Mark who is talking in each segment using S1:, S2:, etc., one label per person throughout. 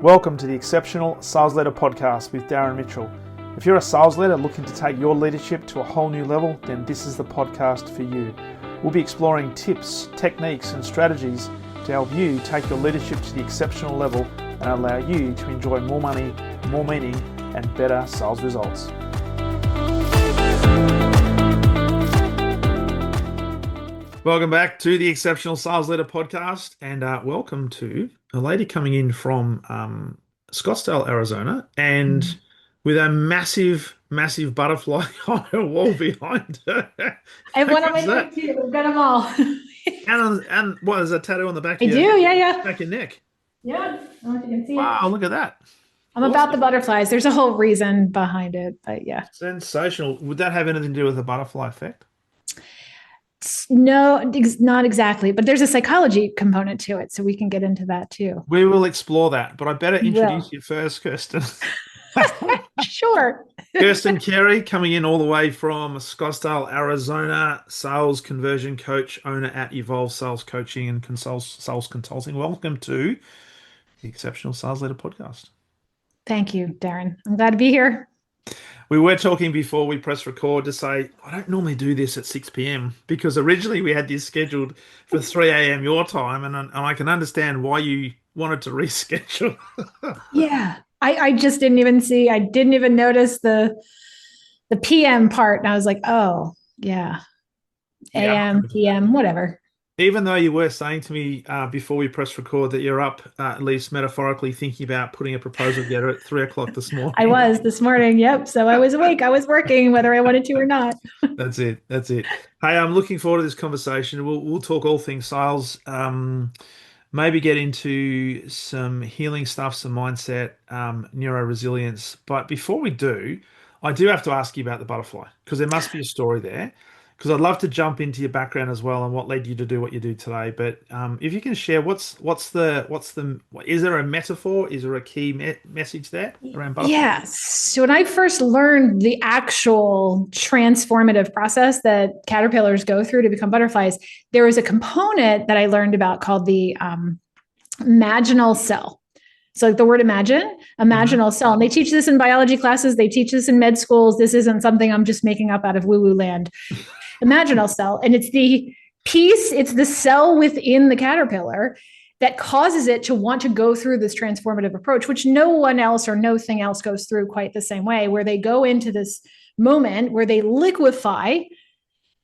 S1: Welcome to the Exceptional Sales Leader Podcast with Darren Mitchell. If you're a sales leader looking to take your leadership to a whole new level, then this is the podcast for you. We'll be exploring tips, techniques, and strategies to help you take your leadership to the exceptional level and allow you to enjoy more money, more meaning, and better sales results. Welcome back to the Exceptional Sales Leader Podcast, and welcome to a lady coming in from Scottsdale, Arizona, and with a massive butterfly on her wall behind her.
S2: I have one on my neck too. We've got them all.
S1: and what is a tattoo on the back?
S2: I do, yeah.
S1: Back of your neck.
S2: Yeah, I don't know if you can see it.
S1: Wow, look at that.
S2: I'm awesome. About the butterflies. There's a whole reason behind it, but yeah.
S1: Sensational. Would that have anything to do with the butterfly effect?
S2: No, not exactly, but there's a psychology component to it, so we can get into that too.
S1: We will explore that, but I better introduce you first, Kirstin.
S2: Sure.
S1: Kirstin Carey coming in all the way from Scottsdale, Arizona, sales conversion coach, owner at Evolve Sales Coaching and Sales Consulting. Welcome to the Exceptional Sales Leader Podcast.
S2: Thank you, Darren. I'm glad to be here.
S1: We were talking before we press record to say, I don't normally do this at 6 p.m. because originally we had this scheduled for 3 a.m. your time, and I can understand why you wanted to reschedule.
S2: Yeah, I just didn't even see, I didn't even notice the PM part, and I was like, oh, yeah, AM, PM, whatever.
S1: Even though you were saying to me before we press record that you're up, at least metaphorically, thinking about putting a proposal together at 3 o'clock this morning.
S2: I was this morning. Yep. So I was awake. I was working, whether I wanted to or not.
S1: That's it. Hey, I'm looking forward to this conversation. We'll talk all things sales, maybe get into some healing stuff, some mindset, neuro resilience. But before we do, I do have to ask you about the butterfly, because there must be a story there. Because I'd love to jump into your background as well and what led you to do what you do today. But if you can share, is there a metaphor? Is there a key message there around butterflies?
S2: Yeah. So when I first learned the actual transformative process that caterpillars go through to become butterflies, there was a component that I learned about called the imaginal cell. So like the word imaginal cell. And they teach this in biology classes. They teach this in med schools. This isn't something I'm just making up out of woo-woo land. Imaginal cell. And it's the cell within the caterpillar that causes it to want to go through this transformative approach, which no one else or no thing else goes through quite the same way, where they go into this moment where they liquefy.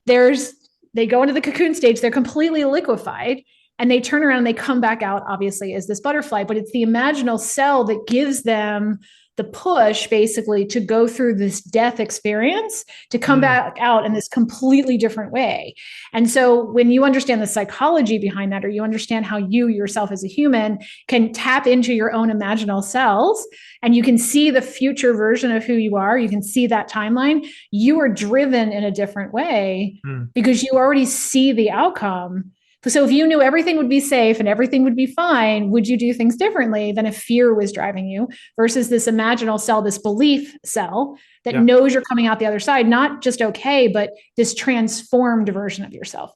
S2: They go into the cocoon stage, they're completely liquefied, and they turn around and they come back out, obviously, as this butterfly. But it's the imaginal cell that gives them the push, basically, to go through this death experience, to come back out in this completely different way. And so when you understand the psychology behind that, or you understand how you yourself as a human can tap into your own imaginal cells, and you can see the future version of who you are, you can see that timeline, you are driven in a different way because you already see the outcome. So if you knew everything would be safe and everything would be fine, would you do things differently than if fear was driving you versus this imaginal cell, this belief cell that knows you're coming out the other side, not just okay, but this transformed version of yourself.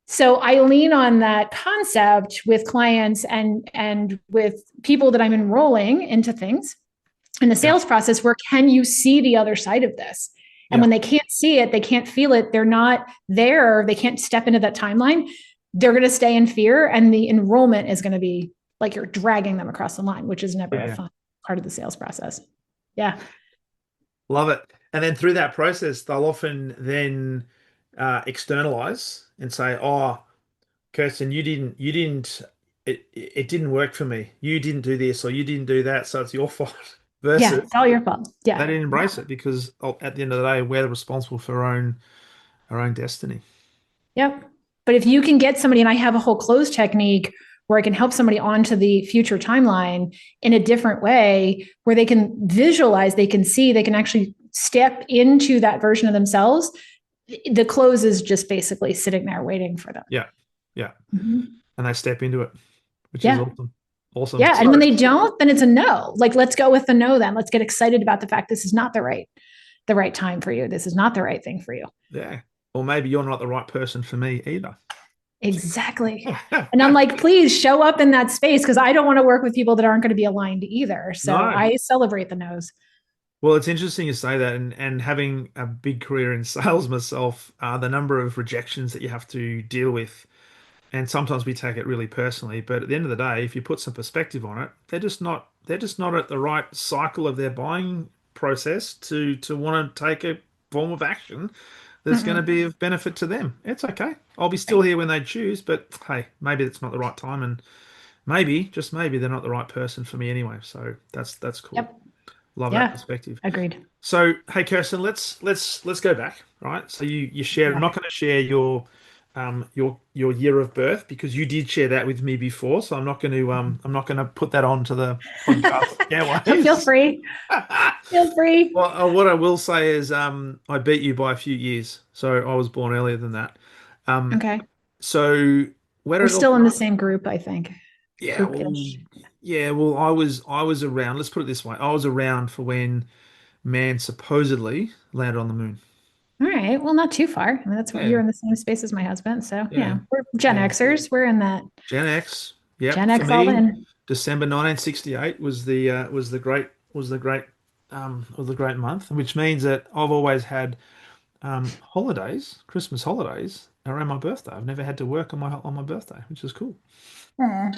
S2: So I lean on that concept with clients and with people that I'm enrolling into things in the sales process, where can you see the other side of this? And when they can't see it, they can't feel it, they're not there, they can't step into that timeline, they're going to stay in fear, and the enrollment is going to be like you're dragging them across the line, which is never a fun part of the sales process. Yeah. Love it.
S1: And then through that process, they'll often then externalize and say, oh, Kirstin, it didn't work for me. You didn't do this or you didn't do that, so it's your fault. Versus,
S2: it's all your fault. Yeah,
S1: they didn't embrace it because at the end of the day, we're responsible for our own destiny.
S2: Yep. But if you can get somebody, and I have a whole close technique where I can help somebody onto the future timeline in a different way, where they can visualize, they can see, they can actually step into that version of themselves. The close is just basically sitting there waiting for them.
S1: Yeah. And they step into it, which is awesome. Awesome.
S2: Yeah. And when they don't, then it's a no. Like, let's go with the no then. Let's get excited about the fact this is not the right time for you. This is not the right thing for you.
S1: Yeah. Or maybe you're not the right person for me either.
S2: Exactly. And I'm like, please show up in that space because I don't want to work with people that aren't going to be aligned either. So
S1: No.
S2: I celebrate the no's.
S1: Well, it's interesting you say that, and having a big career in sales myself, the number of rejections that you have to deal with, and sometimes we take it really personally. But at the end of the day, if you put some perspective on it, they're just not at the right cycle of their buying process to want to take a form of action that's going to
S2: Mm-mm.
S1: be of benefit to them. It's okay. I'll be still
S2: Right.
S1: here when they choose, but hey, maybe it's not the right time, and maybe, just maybe, they're not the right person for me anyway. So that's cool.
S2: Yep.
S1: Love that
S2: Yeah.
S1: perspective.
S2: Agreed.
S1: So, hey, Kirsten, let's go back, right? So you share. I'm
S2: Yeah.
S1: not going to share your year of birth because you did share that with me before. So I'm not going to put that onto the podcast
S2: Feel
S1: airways.
S2: free. Feel free.
S1: Well, what I will say is I beat you by a few years. So I was born earlier than that. Um,
S2: Okay.
S1: so where
S2: We're
S1: did it all
S2: still in the
S1: start?
S2: same group, I think.
S1: Yeah, well,
S2: Group-ish.
S1: yeah, well, I was around. Let's put it this way: I was around for when man supposedly landed on the moon.
S2: All right. Well, not too far. I mean, that's what you're
S1: Yeah,
S2: in the same space as my husband. So
S1: yeah,
S2: yeah, we're Gen
S1: yeah.
S2: Xers. We're in that
S1: Gen X. Yep.
S2: Gen
S1: For
S2: X all
S1: me,
S2: in.
S1: December 1968 was the great month, which means that I've always had holidays, Christmas holidays around my birthday. I've never had to work on my birthday, which is cool.
S2: Hmm.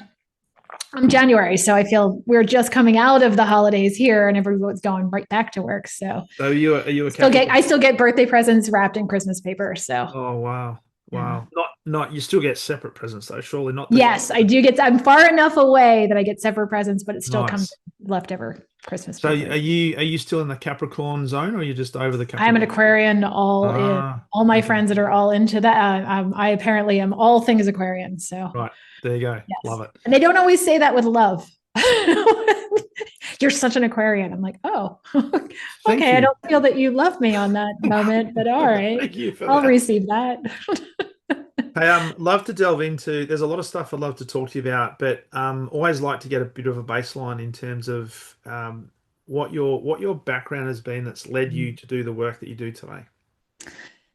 S2: I'm January, so I feel we're just coming out of the holidays here, and everyone's going right back to work. So
S1: So are you a
S2: still get
S1: Capricorn?
S2: I still get birthday presents wrapped in Christmas paper. So
S1: Oh wow,
S2: yeah.
S1: wow. Not you still get separate presents though. Surely not the
S2: Yes, I do get. I'm far enough away that I get separate presents, but it still comes
S1: nice.
S2: in leftover Christmas
S1: So
S2: paper.
S1: are you still in the Capricorn zone, or are you just over the
S2: I'm an
S1: Capricorn?
S2: Aquarian, all in.
S1: Ah,
S2: All my
S1: okay.
S2: friends that are all into that. I apparently am all things Aquarian. So
S1: Right. There you go.
S2: yes,
S1: Love it.
S2: and they don't always say that with love. You're such an Aquarian. I'm like, oh,
S1: Thank
S2: okay. I
S1: you.
S2: don't feel that you love me on that moment, but all right,
S1: Thank you for
S2: I'll
S1: that.
S2: receive that.
S1: Hey, love to delve into. There's a lot of stuff I'd love to talk to you about, but always like to get a bit of a baseline in terms of what your background has been that's led you to do the work that you do today.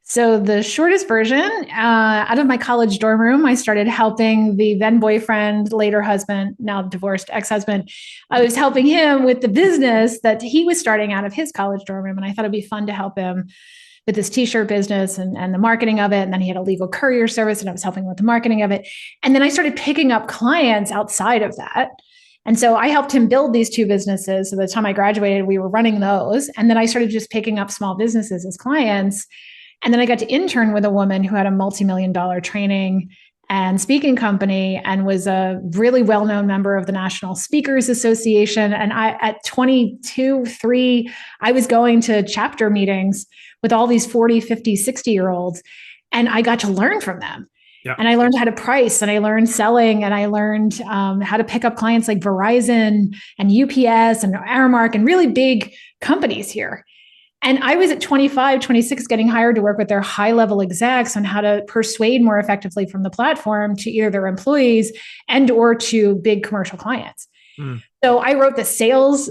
S2: So the shortest version, out of my college dorm room, I started helping the then boyfriend, later husband, now divorced ex-husband. I was helping him with the business that he was starting out of his college dorm room, and I thought it'd be fun to help him with this t-shirt business and the marketing of it. And then he had a legal courier service, and I was helping with the marketing of it. And then I started picking up clients outside of that. And so I helped him build these two businesses. So by the time I graduated, we were running those. And then I started just picking up small businesses as clients. And then I got to intern with a woman who had a multi-million-dollar training and speaking company and was a really well-known member of the National Speakers Association. And I, at 22, 3, I was going to chapter meetings with all these 40, 50, 60-year-olds. And I got to learn from them.
S1: Yeah.
S2: And I learned how to price, and I learned selling, and I learned how to pick up clients like Verizon and UPS and Aramark and really big companies here. And I was at 25, 26 getting hired to work with their high level execs on how to persuade more effectively from the platform to either their employees and or to big commercial clients.
S1: Mm.
S2: So I wrote the sales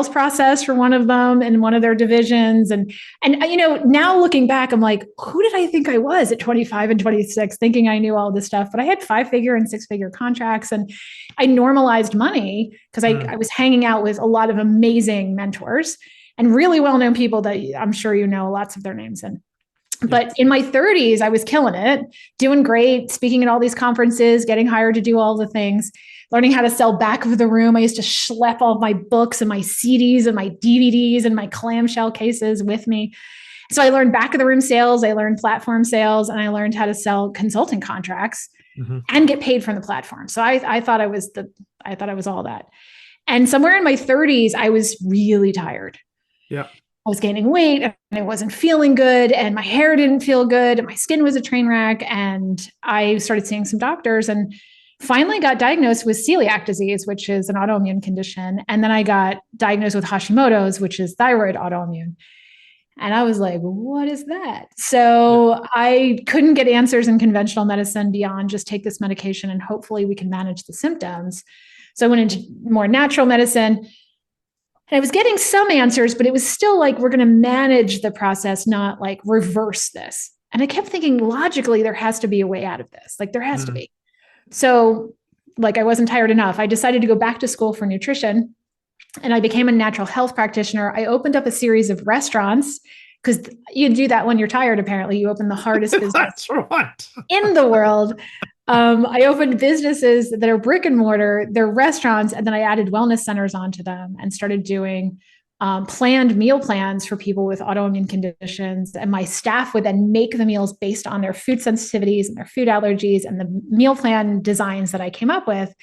S2: process for one of them in one of their divisions. And now looking back, I'm like, who did I think I was at 25 and 26 thinking I knew all this stuff? But I had 5-figure and 6-figure contracts, and I normalized money because I
S1: Mm.
S2: was hanging out with a lot of amazing mentors and really well-known people that I'm sure you know lots of their names.
S1: Yeah.
S2: But in my 30s, I was killing it, doing great, speaking at all these conferences, getting hired to do all the things, learning how to sell back of the room. I used to schlep all my books and my CDs and my DVDs and my clamshell cases with me. So I learned back of the room sales, I learned platform sales, and I learned how to sell consulting contracts
S1: Hmm.
S2: and get paid from the platform. So I thought I was all that. And somewhere in my 30s, I was really tired.
S1: Yeah.
S2: I was gaining weight and I wasn't feeling good, and my hair didn't feel good, and my skin was a train wreck. And I started seeing some doctors and finally got diagnosed with celiac disease, which is an autoimmune condition. And then I got diagnosed with Hashimoto's, which is thyroid autoimmune. And I was like, what is that?
S1: Yeah.
S2: So I couldn't get answers in conventional medicine beyond just take this medication and hopefully we can manage the symptoms. So I went into more natural medicine. And I was getting some answers, but it was still like, we're going to manage the process, not like reverse this. And I kept thinking, logically, there has to be a way out of this. Like, there has to
S1: Mm.
S2: be. So, like, I wasn't tired enough. I decided to go back to school for nutrition, and I became a natural health practitioner. I opened up a series of restaurants, because you do that when you're tired, apparently. You open the hardest business
S1: That's right.
S2: in the world. I opened businesses that are brick and mortar, they're restaurants, and then I added wellness centers onto them and started doing planned meal plans for people with autoimmune conditions. And my staff would then make the meals based on their food sensitivities and their food allergies and the meal plan designs that I came up with.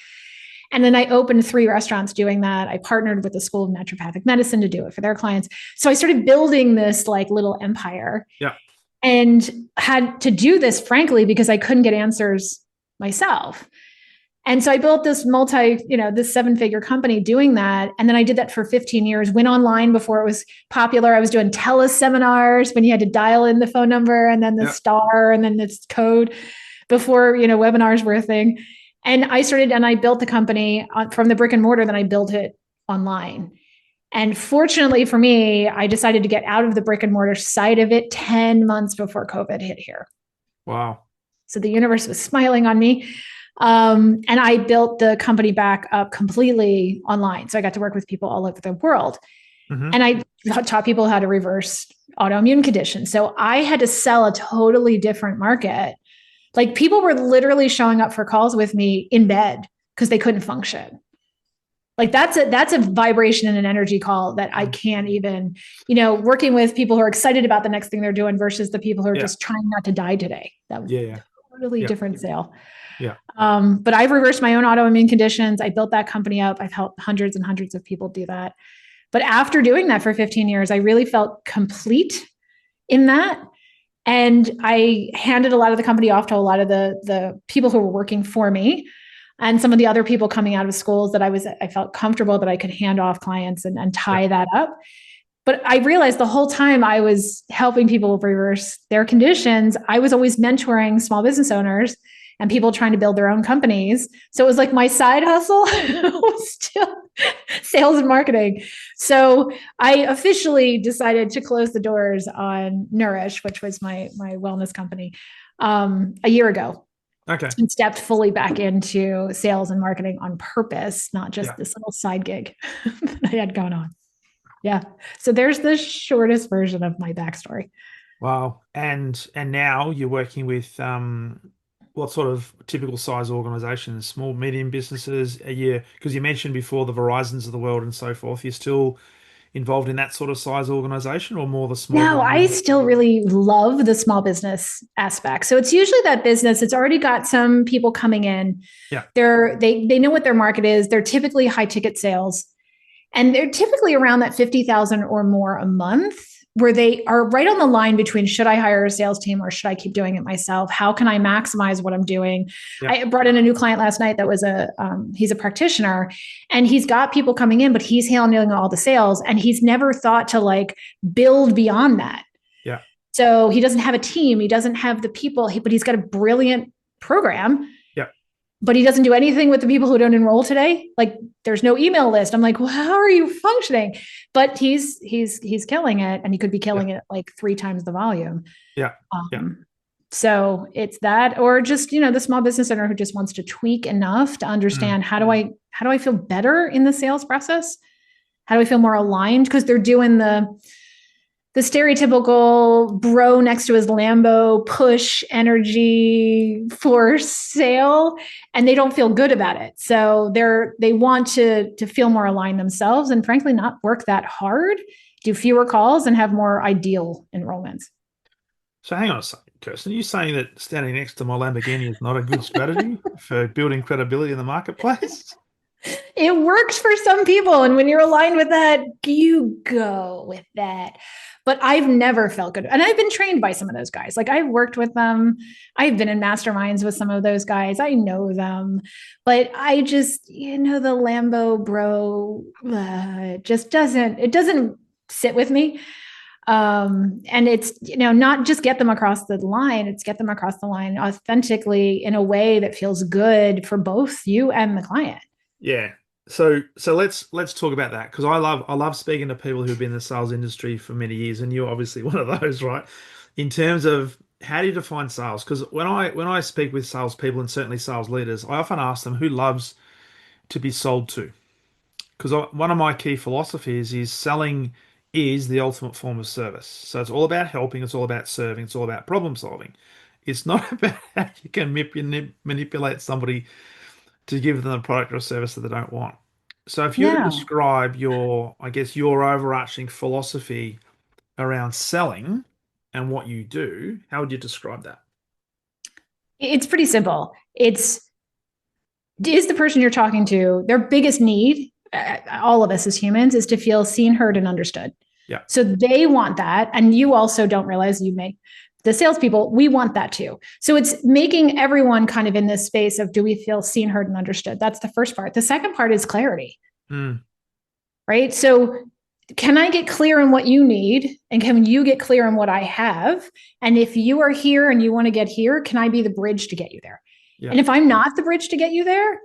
S2: And then I opened 3 restaurants doing that. I partnered with the School of Naturopathic Medicine to do it for their clients. So I started building this like little empire.
S1: Yeah.
S2: And had to do this, frankly, because I couldn't get answers myself. And so I built this this 7-figure company doing that. And then I did that for 15 years, went online before it was popular. I was doing teleseminars when you had to dial in the phone number and then the
S1: Yeah.
S2: star and then this code before, webinars were a thing. And I built the company from the brick and mortar, then I built it online. And fortunately for me, I decided to get out of the brick and mortar side of it 10 months before COVID hit here.
S1: Wow.
S2: So the universe was smiling on me. And I built the company back up completely online. So I got to work with people all over the world.
S1: Mm-hmm.
S2: And I taught people how to reverse autoimmune conditions. So I had to sell a totally different market. Like, people were literally showing up for calls with me in bed because they couldn't function. Like, that's a vibration and an energy call that I can't even, working with people who are excited about the next thing they're doing versus the people who are just trying not to die today. That was a totally different sale.
S1: Yeah.
S2: But I've reversed my own autoimmune conditions. I built that company up. I've helped hundreds and hundreds of people do that. But after doing that for 15 years, I really felt complete in that. And I handed a lot of the company off to a lot of the people who were working for me, and some of the other people coming out of schools that I felt comfortable that I could hand off clients and tie that up. But I realized the whole time I was helping people reverse their conditions, I was always mentoring small business owners and people trying to build their own companies. So it was like my side hustle was still sales and marketing. So I officially decided to close the doors on Nourish, which was my wellness company, a year ago.
S1: Okay.
S2: And stepped fully back into sales and marketing on purpose, not just this little side gig that I had going on. Yeah. So there's the shortest version of my backstory.
S1: Wow. And now you're working with what sort of typical size organizations, small, medium businesses a year? Because you mentioned before the Verizons of the world and so forth. You're still involved in that sort of size organization, or more the small
S2: No,
S1: one?
S2: I still really love the small business aspect. So it's usually that business, it's already got some people coming in.
S1: Yeah.
S2: They know what their market is. They're typically high ticket sales. And they're typically around that 50,000 or more a month, where they are right on the line between, should I hire a sales team or should I keep doing it myself? How can I maximize what I'm doing?
S1: Yeah.
S2: I brought in a new client last night that was he's a practitioner, and he's got people coming in, but he's handling all the sales, and he's never thought to like build beyond that.
S1: Yeah.
S2: So he doesn't have a team. He doesn't have the people, but he's got a brilliant program. But he doesn't do anything with the people who don't enroll today. Like, there's no email list. I'm like, well, how are you functioning? But he's killing it, and he could be killing it like 3 times the volume.
S1: Yeah.
S2: So it's that, or just, the small business owner who just wants to tweak enough to understand how do I feel better in the sales process? How do I feel more aligned? Because they're doing the stereotypical bro next to his Lambo push energy force sale, and they don't feel good about it. So they want to feel more aligned themselves, and frankly, not work that hard, do fewer calls, and have more ideal enrollments.
S1: So hang on a second, Kirstin. Are you saying that standing next to my Lamborghini is not a good strategy for building credibility in the marketplace?
S2: It works for some people, and when you're aligned with that, you go with that. But I've never felt good. And I've been trained by some of those guys. Like, I've worked with them. I've been in masterminds with some of those guys. I know them. But I just, the Lambo bro, it doesn't sit with me. And it's, not just get them across the line, it's get them across the line authentically in a way that feels good for both you and the client.
S1: Yeah. So let's talk about that, because I love speaking to people who've been in the sales industry for many years, and you're obviously one of those, right? In terms of how do you define sales? Because when I speak with salespeople and certainly sales leaders, I often ask them who loves to be sold to. Because one of my key philosophies is selling is the ultimate form of service. So it's all about helping, it's all about serving, it's all about problem solving. It's not about how you can manipulate somebody to give them a product or a service that they don't want. So if you were to
S2: No,
S1: describe your, I guess, your overarching philosophy around selling and what you do, how would you describe that?
S2: it's pretty simple. It's is the person you're talking to, their biggest need, all of us as humans, is to feel seen, heard, and understood.
S1: Yeah.
S2: So they want that. And you also don't realize you make the salespeople, we want that too. So it's making everyone kind of in this space of do we feel seen, heard, and understood? That's the first part. The second part is clarity,
S1: Mm,
S2: right? So can I get clear on what you need? And can you get clear on what I have? And if you are here and you want to get here, can I be the bridge to get you there?
S1: yeah.
S2: And if I'm not the bridge to get you there,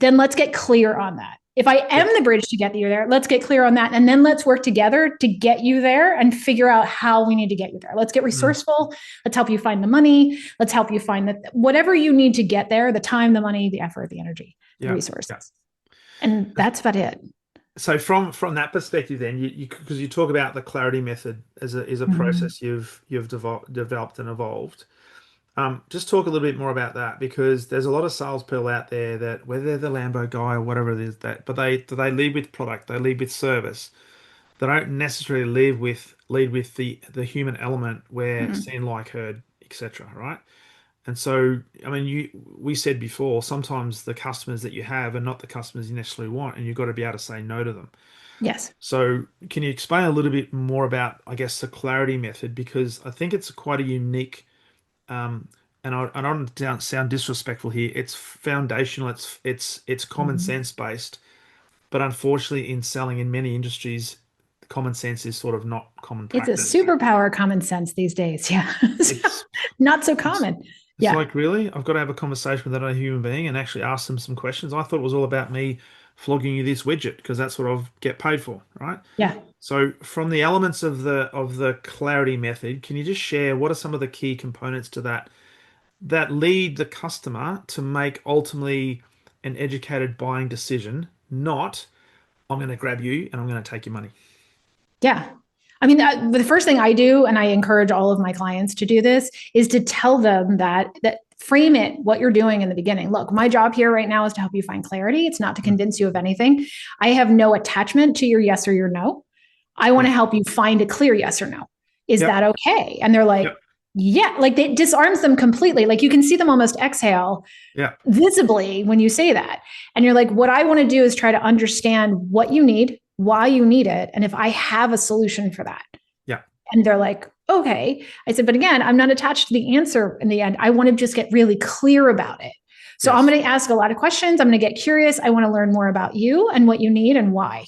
S2: then let's get clear on that. If I
S1: Yeah.
S2: am the bridge to get you there, let's get clear on that. And then let's work together to get you there and figure out how we need to get you there. Let's get
S1: Mm,
S2: resourceful. Let's help you find the money. Let's help you find whatever you need to get there, the time, the money, the effort, the energy, the
S1: yeah. Yeah.
S2: resources. And that's about it.
S1: So from that perspective, then you because you talk about the clarity method as a
S2: Mm-hmm.
S1: process you've developed and evolved. Just talk a little bit more about that because there's a lot of salespeople out there that whether they're the Lambo guy or whatever it is that, but they lead with product, they lead with service. They don't necessarily lead with the human element where
S2: Mm-hmm.
S1: seen, like, heard, etc. Right? And so, I mean, we said before, sometimes the customers that you have are not the customers you necessarily want, and you've got to be able to say no to them.
S2: Yes.
S1: So, can you explain a little bit more about, I guess, the clarity method? Because I think it's quite a unique, um, and I don't sound disrespectful here. It's foundational. It's common
S2: Mm-hmm.
S1: sense based, but unfortunately, in selling in many industries, common sense is sort of not common
S2: It's a
S1: practice.
S2: superpower common sense these days. Yeah.
S1: It's
S2: Not so
S1: it's
S2: common.
S1: it's
S2: Yeah.
S1: like, really, I've got to have a conversation with another human being and actually ask them some questions. I thought it was all about me flogging you this widget because that's what I get paid for, right?
S2: Yeah.
S1: So from the elements of the clarity method, can you just share what are some of the key components to that lead the customer to make ultimately an educated buying decision, not I'm going to grab you and I'm going to take your money.
S2: Yeah. I mean, the first thing I do, and I encourage all of my clients to do this, is to tell them that frame it what you're doing in the beginning. Look, my job here right now is to help you find clarity. It's not to
S1: Mm.
S2: convince you of anything. I have no attachment to your yes or your no. I want
S1: Yeah.
S2: to help you find a clear yes or no. Is
S1: Yep.
S2: that okay? And they're like,
S1: Yep.
S2: yeah, like it disarms them completely. Like you can see them almost exhale
S1: Yeah.
S2: visibly when you say that. And you're like, what I want to do is try to understand what you need, why you need it, and if I have a solution for that.
S1: Yeah.
S2: And they're like, okay. I said, but again, I'm not attached to the answer in the end. I want to just get really clear about it. So I'm
S1: Yes.
S2: going to ask a lot of questions. I'm going to get curious. I want to learn more about you and what you need and why.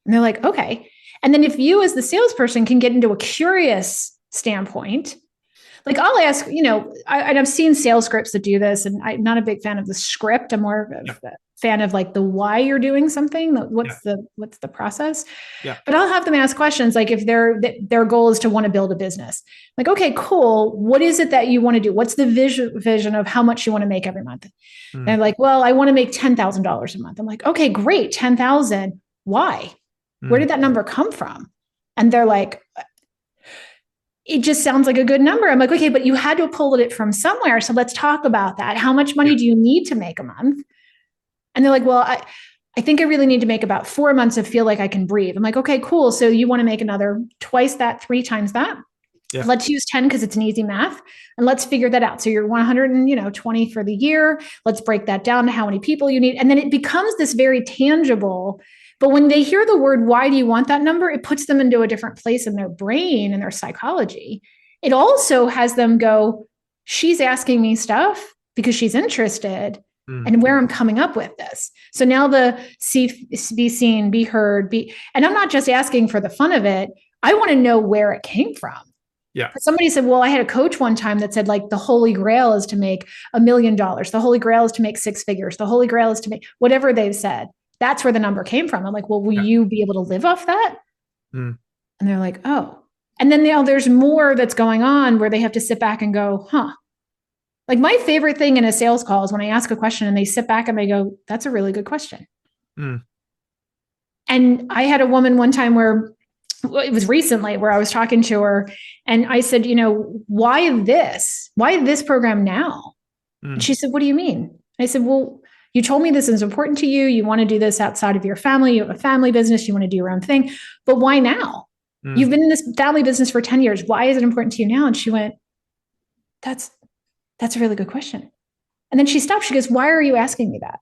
S2: And they're like, okay. And then if you, as the salesperson, can get into a curious standpoint, like I'll ask, and I've seen sales scripts that do this, and I'm not a big fan of the script. I'm more of
S1: Yeah.
S2: a fan of like the why you're doing something.
S1: Yeah.
S2: What's the process?
S1: Yeah.
S2: But I'll have them ask questions like if their goal is to want to build a business. Like, okay, cool. What is it that you want to do? What's the vision of how much you want to make every month?
S1: Mm.
S2: And like, well, I want to make $10,000 a month. I'm like, okay, great, 10,000. Why? Where
S1: Mm.
S2: did that number come from? And they're like, it just sounds like a good number. I'm like, okay, but you had to pull it from somewhere. So let's talk about that. How much
S1: Yeah.
S2: money do you need to make a month? And they're like, well, I think I really need to make about 4 months to feel like I can breathe. I'm like, okay, cool. So you want to make another twice that, 3 times that.
S1: Yeah.
S2: Let's use 10 because it's an easy math and let's figure that out. So you're 120 for the year. Let's break that down to how many people you need. And then it becomes this very tangible. But when they hear the word, why do you want that number? It puts them into a different place in their brain and their psychology. It also has them go, she's asking me stuff because she's interested
S1: Mm.
S2: and where I'm coming up with this. So now the be seen, be heard, and I'm not just asking for the fun of it. I want to know where it came from.
S1: Yeah.
S2: Somebody said, well, I had a coach one time that said, like, the holy grail is to make $1 million. The holy grail is to make 6 figures. The holy grail is to make whatever they've said. That's where the number came from. I'm like, well, will
S1: Yeah.
S2: you be able to live off that?
S1: Mm.
S2: And they're like, oh. And then there's more that's going on where they have to sit back and go, huh. Like my favorite thing in a sales call is when I ask a question and they sit back and they go, that's a really good question.
S1: Mm.
S2: And I had a woman one time where it was recently where I was talking to her and I said, why this? Why this program now? And she said, what do you mean? I said, well, you told me this is important to you. You want to do this outside of your family. You have a family business. You want to do your own thing. But why now? You've been in this family business for 10 years. Why is it important to you now? And she went, that's a really good question. And then she stopped. She goes, why are you asking me that?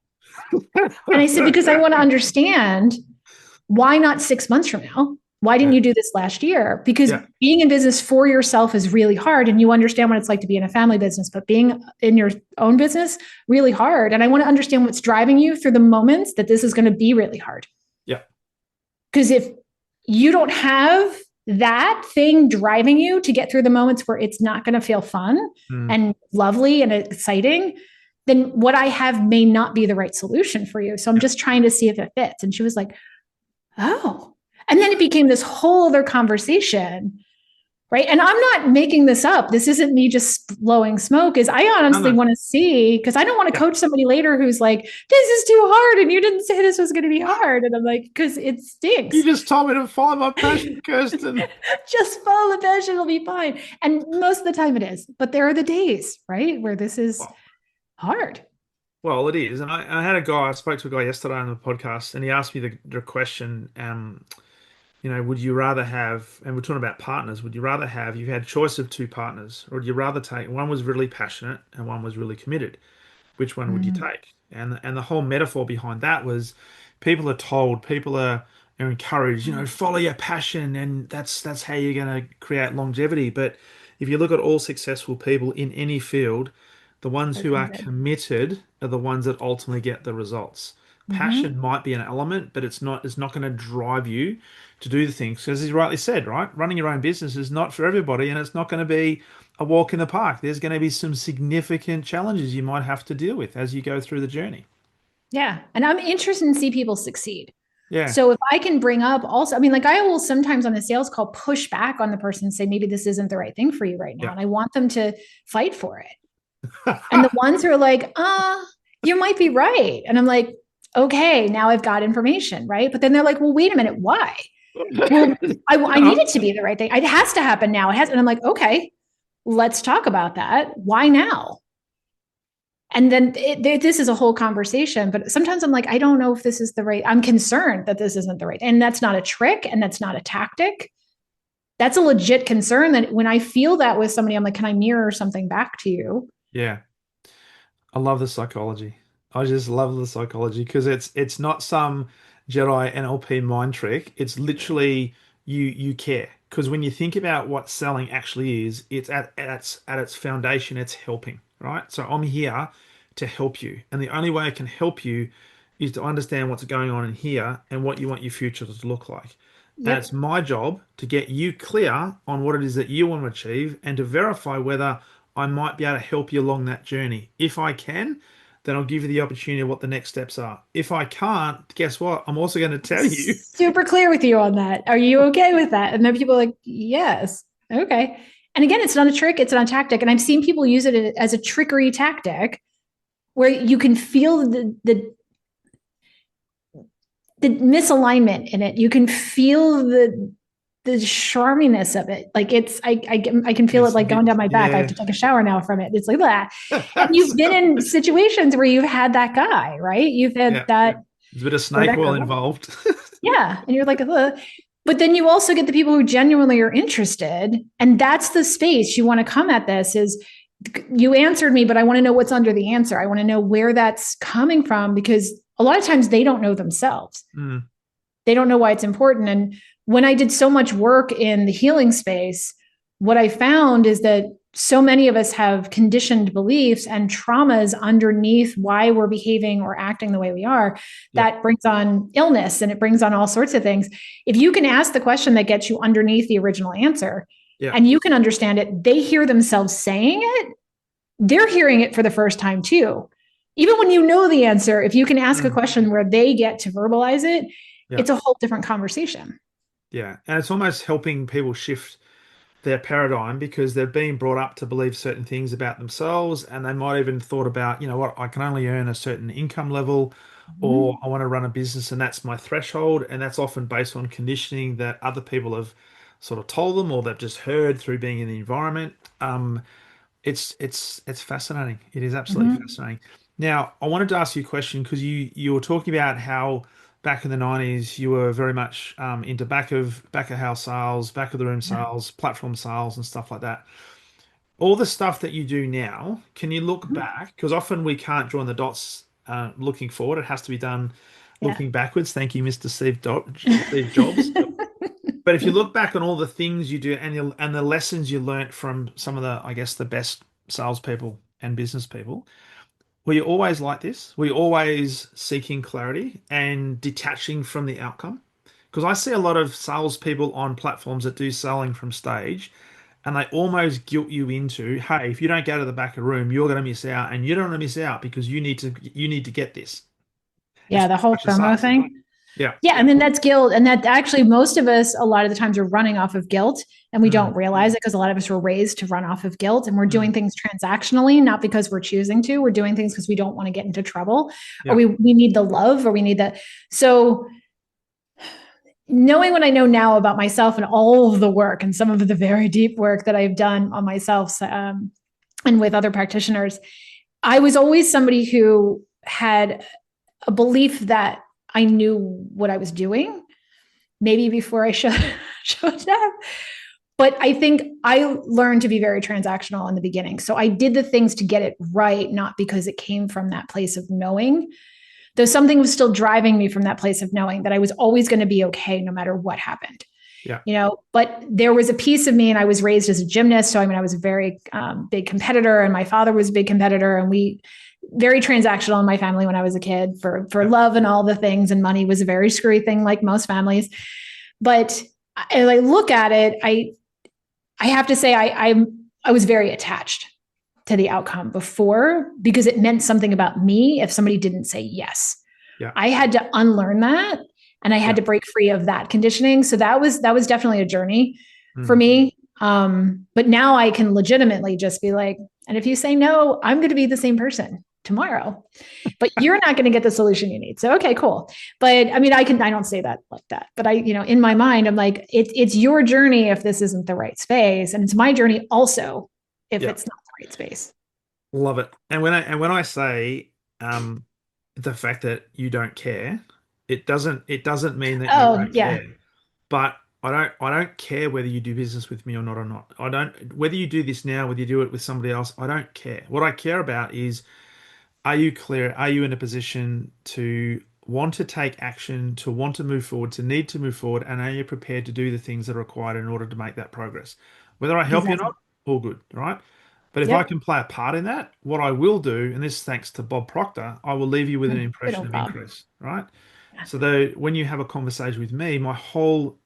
S2: And I said, because I want to understand why not 6 months from now? Why didn't you do this last year? Because being in business for yourself is really hard. And you understand what it's like to be in a family business, but being in your own business, really hard. And I want to understand what's driving you through the moments that this is going to be really hard.
S1: Yeah.
S2: Because if you don't have that thing driving you to get through the moments where it's not going to feel fun and lovely and exciting, then what I have may not be the right solution for you. So I'm just trying to see if it fits. And she was like, oh. And then it became this whole other conversation, right? And I'm not making this up. This isn't me just blowing smoke. Is I honestly want to see, because I don't want to coach somebody later who's like, this is too hard. And you didn't say this was going to be hard. And I'm like, because it stinks.
S1: You just told me to follow my passion, Kirstin.
S2: Just follow the passion. It'll be fine. And most of the time it is. But there are the days, right, where this is hard.
S1: Well, it is. And I had a guy, I spoke to a guy yesterday on the podcast, and he asked me the question, would you rather have, and we're talking about partners, would you rather have, you had choice of two partners, or would you rather take, one was really passionate and one was really committed? Which one would you take? And the whole metaphor behind that was people are encouraged, follow your passion, and that's how you're going to create longevity. But if you look at all successful people in any field, the ones who are committed are the ones that ultimately get the results. Passion might be an element, but it's not going to drive you to do the things. Because as you rightly said, right, running your own business is not for everybody, and it's not going to be a walk in the park. There's going to be some significant challenges you might have to deal with as you go through the journey.
S2: Yeah. And I'm interested in see people succeed.
S1: Yeah.
S2: So if I can bring up also, I mean, like I will sometimes on a sales call push back on the person and say, maybe this isn't the right thing for you right now. And I want them to fight for it. And the ones who are like, you might be right. And I'm like, okay, now I've got information, right? But then they're like, well, wait a minute, why? Well, I need it to be the right thing. It has to happen now. It has, and I'm like, okay, let's talk about that. Why now? And then this is a whole conversation, but sometimes I'm like, I don't know if this is the right, I'm concerned that this isn't the right. And that's not a trick and that's not a tactic. That's a legit concern that when I feel that with somebody, I'm like, can I mirror something back to you?
S1: Yeah. I love the psychology. I just love the psychology because it's not some Jedi NLP mind trick. It's literally you care. Because when you think about what selling actually is, it's at its foundation, it's helping, right? So I'm here to help you. And the only way I can help you is to understand what's going on in here and what you want your future to look like. And it's my job to get you clear on what it is that you want to achieve and to verify whether I might be able to help you along that journey. If I can, then I'll give you the opportunity of what the next steps are. If I can't, guess what? I'm also going to tell you.
S2: Super clear with you on that. Are you okay with that? And then people are like, yes. Okay. And again, it's not a trick, it's not a tactic. And I've seen people use it as a trickery tactic where you can feel the misalignment in it. You can feel the charminess of it. Like it's, I can feel it like going down my back. I have to take a shower now from it. It's like that. And you've been in situations where you've had that guy, right? You've had that.
S1: There's a bit of snake oil involved.
S2: Yeah. And you're like, ugh. But then you also get the people who genuinely are interested. And that's the space you want to come at this is you answered me, but I want to know what's under the answer. I want to know where that's coming from because a lot of times they don't know themselves. They don't know why it's important. And when I did so much work in the healing space, what I found is that so many of us have conditioned beliefs and traumas underneath why we're behaving or acting the way we are. That brings on illness and it brings on all sorts of things. If you can ask the question that gets you underneath the original answer and you can understand it, they hear themselves saying it, they're hearing it for the first time too. Even when you know the answer, if you can ask a question where they get to verbalize it, it's a whole different conversation.
S1: Yeah. And it's almost helping people shift their paradigm because they've been brought up to believe certain things about themselves, and they might even thought about, you know what, I can only earn a certain income level, or
S2: Mhm.
S1: I want to run a business and that's my threshold, and that's often based on conditioning that other people have sort of told them or they've just heard through being in the environment. It's fascinating. It is absolutely
S2: Mhm.
S1: fascinating. Now, I wanted to ask you a question because you were talking about how back in the 90s you were very much into back of house sales, back of the room
S2: Yeah.
S1: sales, platform sales, and stuff like that. All the stuff that you do now, can you look
S2: Mhm.
S1: back? Because often we can't join the dots looking forward. It has to be done
S2: Yeah.
S1: looking backwards. Thank you, Mr. Steve Jobs. But if you look back on all the things you do and the lessons you learnt from some of the, I guess, the best salespeople and business people, were you always like this? Were you always seeking clarity and detaching from the outcome? Because I see a lot of salespeople on platforms that do selling from stage, and they almost guilt you into, hey, if you don't go to the back of the room, you're going to miss out, and you don't want to miss out because you need to get this. It's
S2: Yeah, the whole
S1: much a
S2: FOMO
S1: sales.
S2: thing.
S1: Yeah.
S2: Yeah, I mean that's guilt, and that actually most of us a lot of the times are running off of guilt, and we
S1: Mm,
S2: don't realize it because a lot of us were raised to run off of guilt, and we're
S1: mm,
S2: doing things transactionally, not because we're choosing to. We're doing things because we don't want to get into trouble, or
S1: yeah.
S2: we need the love, or we need the. So knowing what I know now about myself and all of the work and some of the very deep work that I've done on myself and with other practitioners, I was always somebody who had a belief that I knew what I was doing, maybe before I showed up. But I think I learned to be very transactional in the beginning. So I did the things to get it right, not because it came from that place of knowing, though something was still driving me from that place of knowing that I was always going to be okay no matter what happened.
S1: Yeah.
S2: But there was a piece of me, and I was raised as a gymnast. So, I mean, I was a very big competitor, and my father was a big competitor, and we very transactional in my family when I was a kid for
S1: Yeah.
S2: love and all the things, and money was a very screwy thing, like most families. But as I look at it, I have to say I was very attached to the outcome before because it meant something about me if somebody didn't say yes.
S1: Yeah.
S2: I had to unlearn that, and I had
S1: Yeah.
S2: to break free of that conditioning. So that was definitely a journey for
S1: Mm.
S2: me. But now I can legitimately just be like, and if you say no, I'm going to be the same person tomorrow, but you're not going to get the solution you need. So, okay, cool. But I mean, I don't say that like that, but in my mind, I'm like, it's your journey if this isn't the right space. And it's my journey also if
S1: Yeah.
S2: it's not the right space.
S1: Love it. And when I say the fact that you don't care, it doesn't mean that you
S2: Oh,
S1: don't
S2: yeah.
S1: care. But I don't care whether you do business with me or not. I don't whether you do this now, whether you do it with somebody else, I don't care. What I care about is, are you clear? Are you in a position to want to take action, to want to move forward, to need to move forward, and are you prepared to do the things that are required in order to make that progress? Whether I help you or
S2: Exactly.
S1: not, all good, right? But if I
S2: Yep.
S1: can play a part in that, what I will do, and this thanks to Bob Proctor, I will leave you with an
S2: Good
S1: impression
S2: old
S1: of
S2: Bob.
S1: increase, right? So though when you have a conversation with me, my whole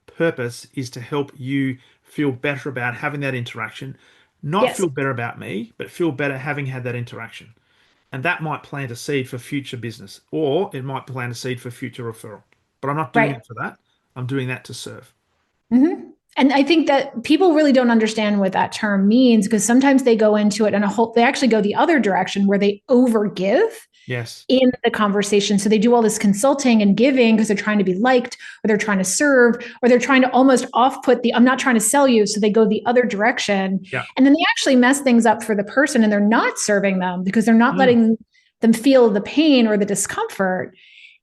S1: purpose is to help you feel better about having that interaction, not
S2: Yes.
S1: feel better about me, but feel better having had that interaction. And that might plant a seed for future business, or it might plant a seed for future referral. But I'm not doing
S2: Right.
S1: it for that. I'm doing that to serve.
S2: Mm-hmm. And I think that people really don't understand what that term means because sometimes they go into it and they actually go the other direction where they overgive
S1: Yes.
S2: in the conversation. So they do all this consulting and giving because they're trying to be liked or they're trying to serve or they're trying to almost off put I'm not trying to sell you. So they go the other direction.
S1: Yeah.
S2: And then they actually mess things up for the person and they're not serving them because they're not
S1: Mm.
S2: letting them feel the pain or the discomfort.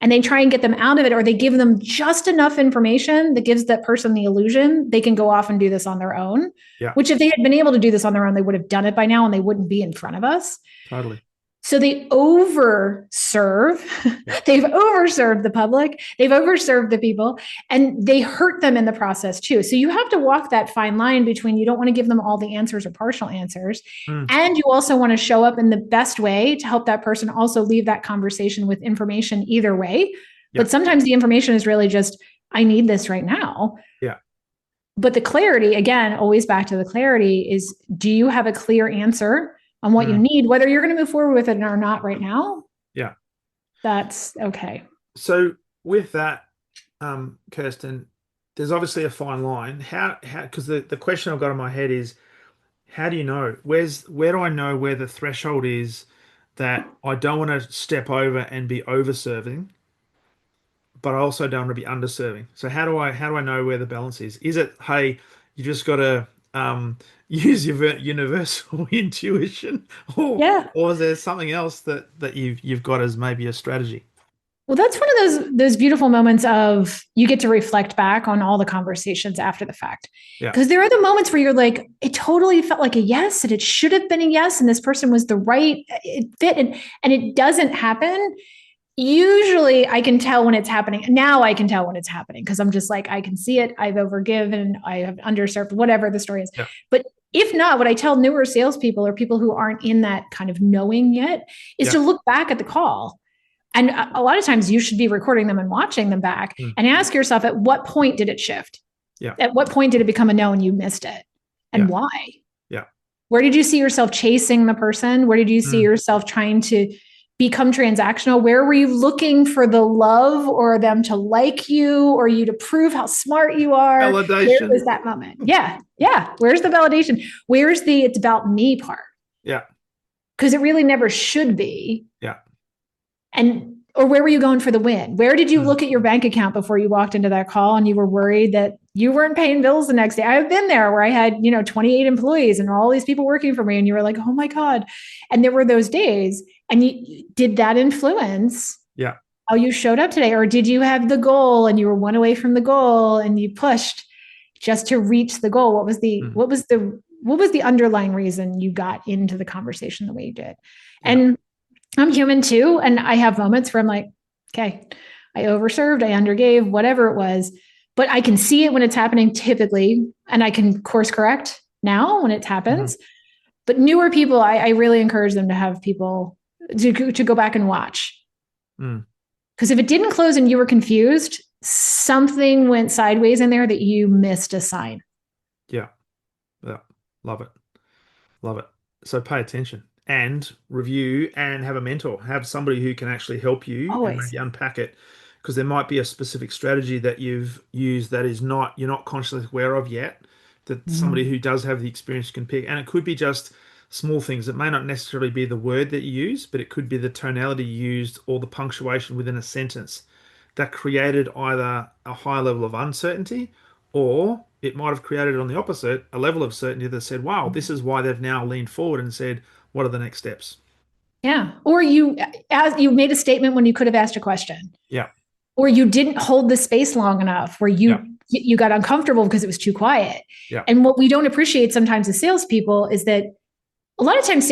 S2: And they try and get them out of it, or they give them just enough information that gives that person the illusion they can go off and do this on their own.
S1: Yeah.
S2: Which, if they had been able to do this on their own, they would have done it by now and they wouldn't be in front of us.
S1: Totally.
S2: So they overserve.
S1: Yeah.
S2: They've overserved the public. They've overserved the people, and they hurt them in the process too. So you have to walk that fine line between you don't want to give them all the answers or partial answers,
S1: Mm.
S2: and you also want to show up in the best way to help that person also leave that conversation with information either way.
S1: Yeah.
S2: But sometimes the information is really just, I need this right now.
S1: Yeah.
S2: But the clarity, again, always back to the clarity is, do you have a clear answer on what you
S1: Mm.
S2: need, whether you're going to move forward with it or not right now?
S1: Yeah.
S2: That's okay.
S1: So with that, Kirsten, there's obviously a fine line. Because the question I've got in my head is, how do you know? Where do I know where the threshold is that I don't want to step over and be over serving, but I also don't want to be underserving. So how do I know where the balance is? Is it, hey, you just got to use your universal intuition, or
S2: Yeah.
S1: or is there something else that you've got as maybe a strategy?
S2: Well, that's one of those beautiful moments of you get to reflect back on all the conversations after the fact.
S1: Yeah,
S2: Because there are the moments where you're like, it totally felt like a yes, and it should have been a yes, and this person was the right, it fit, and it doesn't happen. Usually I can tell when it's happening. Now I can tell when it's happening because I'm just like, I can see it. I've overgiven, I have underserved, whatever the story is.
S1: yeah,
S2: But if not, what I tell newer salespeople or people who aren't in that kind of knowing yet is
S1: yeah.
S2: to look back at the call. And a lot of times you should be recording them and watching them back
S1: Mm,
S2: and ask yourself, at what point did it shift?
S1: yeah,
S2: At what point did it become a no and you missed it? And
S1: yeah,
S2: why?
S1: yeah.
S2: Where did you see yourself chasing the person? Where did you see
S1: Mm.
S2: yourself trying to become transactional? Where were you looking for the love or them to like you or you to prove how smart you are? Where
S1: Validation.
S2: was that moment? Yeah. Yeah. Where's the validation? Where's the it's about me part?
S1: Yeah,
S2: Because it really never should be.
S1: yeah.
S2: And or where were you going for the win? Where did you
S1: Mm,
S2: look at your bank account before you walked into that call and you were worried that you weren't paying bills the next day? I've been there where I had, 28 employees and all these people working for me and you were like, "Oh my god." And there were those days and did that influence
S1: yeah.
S2: how you showed up today, or did you have the goal and you were one away from the goal and you pushed just to reach the goal?
S1: Mm,
S2: What was the underlying reason you got into the conversation the way you did?
S1: yeah,
S2: And I'm human too. And I have moments where I'm like, okay, I overserved, I undergave, whatever it was. But I can see it when it's happening typically, and I can course correct now when it
S1: mhm,
S2: happens. But newer people, I really encourage them to have people to go back and watch.
S1: mm,
S2: Because if it didn't close and you were confused, something went sideways in there that you missed a sign.
S1: yeah, yeah. Love it. Love it. So pay attention and review and have a mentor, have somebody who can actually help you and
S2: Always.
S1: maybe unpack it. Because there might be a specific strategy that you've used that is not, you're not consciously aware of yet, that somebody
S2: Mm.
S1: who does have the experience can pick. And it could be just small things. It may not necessarily be the word that you use, but it could be the tonality used or the punctuation within a sentence that created either a high level of uncertainty, or it might have created on the opposite a level of certainty that said, wow, this is why they've now leaned forward and said, what are the next steps?
S2: Yeah. Or you made a statement when you could have asked a question.
S1: Yeah,
S2: Or you didn't hold the space long enough where
S1: yeah,
S2: you got uncomfortable because it was too quiet.
S1: yeah.
S2: And what we don't appreciate sometimes as salespeople is that a lot of times